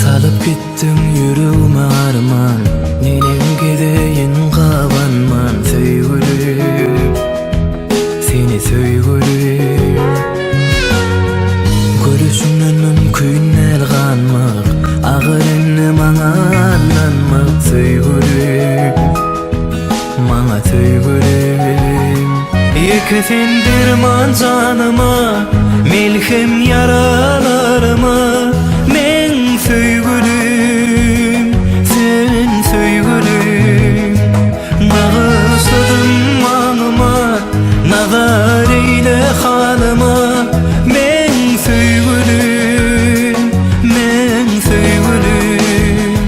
Salıp gittin yüreğime arman, nenenge deyin qabanman. Söygülüm, seni söygülüm. Görüşünden mümkün elganmak, ağırını mana anlanmak. Söygülüm, mana söygülüm. Yıkıtın derman canıma, melhem yaralarıma. Söygülüm, sen söygülüm. Bağışladım manıma, nazar eyle halıma. Men söygülüm, men söygülüm.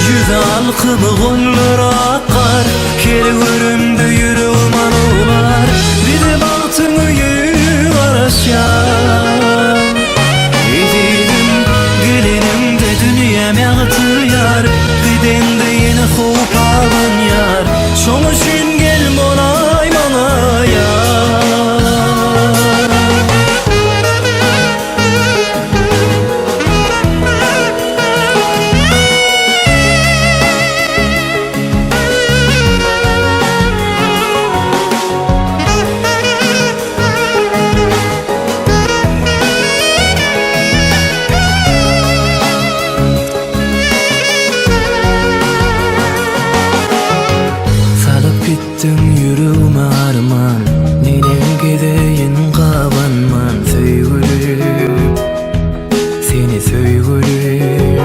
Yüz alkılı gollar akar, kelgörümde yüreğim anılar. Bir de baktın yüğü araşar. Yar, giden de yine hopalan yar. Şonu şün gel monay bana yar. Gittin yüreğime arman, nenenge deyin qabanman. Söygülüm, seni söygülüm.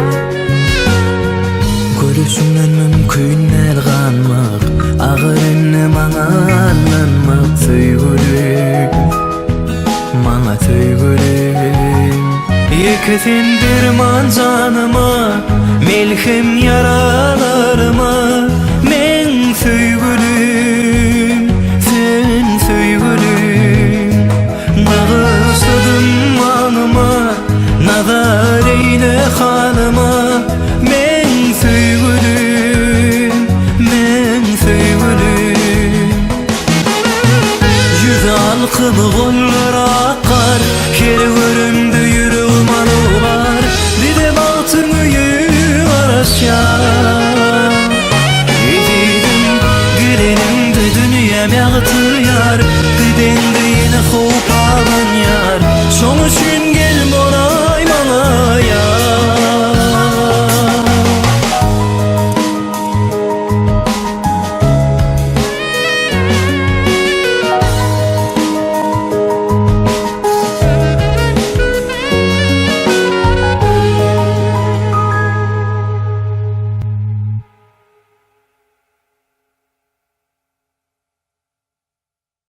Görüşünden mümkün elganmak, ağırını mana anlanmak. Söygülüm, mana söygülüm. Yıkıtın derman canıma, melhem yaralarıma.